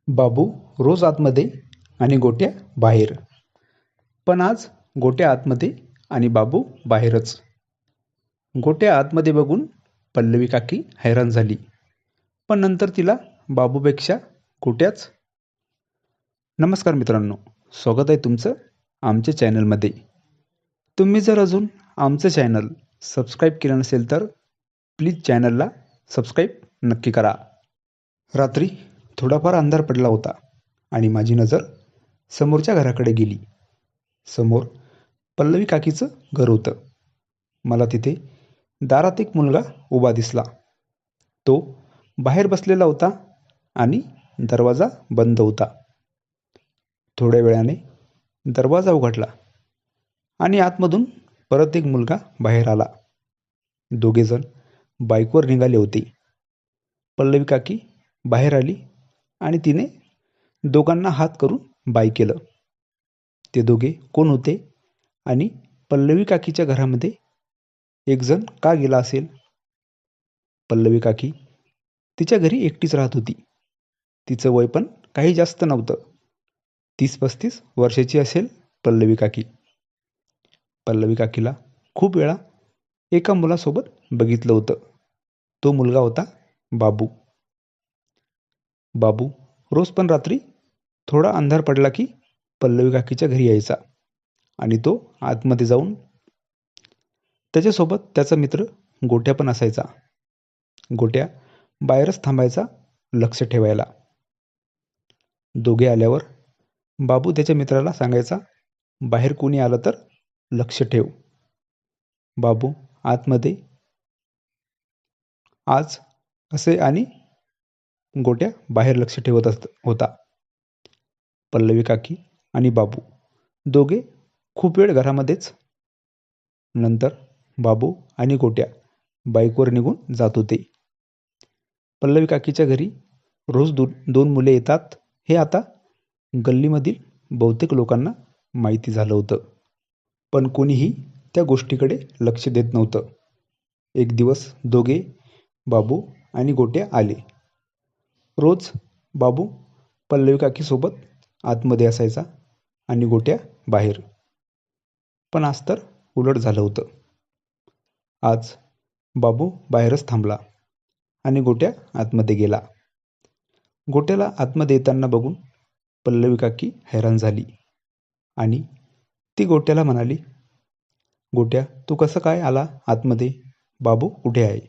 बाबू रोज आतमध्ये आणि गोट्या बाहेर. पण आज गोट्या आतमध्ये आणि बाबू बाहेरच. गोट्या आतमध्ये बघून पल्लवी काकी हैराण झाली, पण नंतर तिला बाबूपेक्षा गोट्याच. नमस्कार मित्रांनो, स्वागत आहे तुमचं आमच्या चॅनलमध्ये. तुम्ही जर अजून आमचं चॅनल सबस्क्राईब केलं नसेल तर प्लीज चॅनलला सबस्क्राईब नक्की करा. रात्री थोडाफार अंधार पडला होता आणि माझी नजर समोरच्या घराकडे गेली. समोर पल्लवी काकीचं घर होतं. मला तिथे दारात एक मुलगा उभा दिसला. तो बाहेर बसलेला होता आणि दरवाजा बंद होता. थोड्या वेळाने दरवाजा उघडला आणि आतमधून परत एक मुलगा बाहेर आला. दोघेजण बाईकवर निघाले होते. पल्लवी काकी बाहेर आली आणि तिने दोघांना हात करून बाय केलं. ते दोघे कोण होते आणि पल्लवी काकीच्या घरामध्ये एक जण का गेला असेल? पल्लवी काकी तिच्या घरी एकटीच राहत होती. तिचं वय पण काही जास्त नव्हतं. 30-35 वर्षाची असेल पल्लवी काकी. पल्लवी काकीला खूप वेळा एका मुलासोबत बघितलं होतं. तो मुलगा होता बाबू. बाबू रोज पण रात्री थोडा अंधार पडला की पल्लवी काकीच्या घरी यायचा आणि तो आतमध्ये जाऊन त्याच्यासोबत त्याचा मित्र गोट्या पण असायचा. गोट्या बाहेरच थांबायचा लक्ष ठेवायला. दोघे आल्यावर बाबू त्याच्या मित्राला सांगायचा, बाहेर कोणी आलं तर लक्ष ठेव. बाबू आतमध्ये आज असे आणि गोट्या बाहेर लक्ष ठेवत होता. पल्लवी काकी आणि बाबू दोघे खूप वेळ घरामध्येच. नंतर बाबू आणि गोट्या बाईकवर निघून जात होते. पल्लवी काकीच्या घरी रोज दोन मुले येतात हे आता गल्लीमधील बहुतेक लोकांना माहिती झालं होतं. पण कोणीही त्या गोष्टीकडे लक्ष देत नव्हतं. एक दिवस दोघे बाबू आणि गोट्या आले. रोज बाबू पल्लवी काकीसोबत आतमध्ये असायचा आणि गोट्या बाहेर. पण आज तर उलट झालं होतं. आज बाबू बाहेरच थांबला आणि गोट्या आतमध्ये गेला. गोट्याला आतमध्ये येताना बघून पल्लवी काकी हैराण झाली आणि ती गोट्याला म्हणाली, गोट्या तू कसं काय आला आतमध्ये? बाबू कुठे आहे?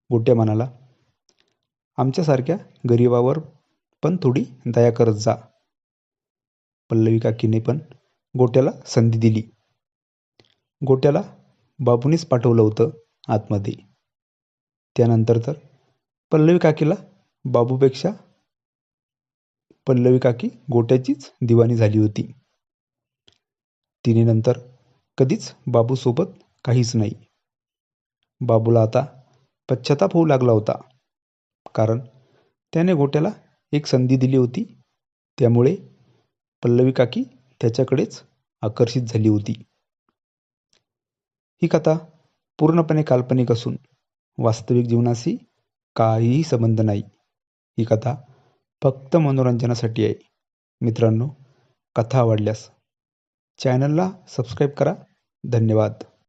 गोट्या म्हणाला, आमच्यासारख्या गरिबावर पण थोडी दया करत जा. पल्लवी काकीने पण गोट्याला संधी दिली. गोट्याला बाबूनेच पाठवलं होतं आतमध्ये. त्यानंतर तर पल्लवी काकीला बाबूपेक्षा पल्लवी काकी गोट्याचीच दिवाणी झाली होती. तिने नंतर कधीच बाबूसोबत काहीच नाही. बाबूला आता पश्चाताप होऊ लागला होता, कारण त्याने गोट्याला एक संधी दिली होती. त्यामुळे पल्लवी काकी त्याच्याकडेच आकर्षित झाली होती. ही कथा पूर्णपणे काल्पनिक असून वास्तविक जीवनाशी काहीही संबंध नाही. ही कथा फक्त मनोरंजनासाठी आहे. मित्रांनो, कथा आवडल्यास चॅनलला सबस्क्राईब करा. धन्यवाद.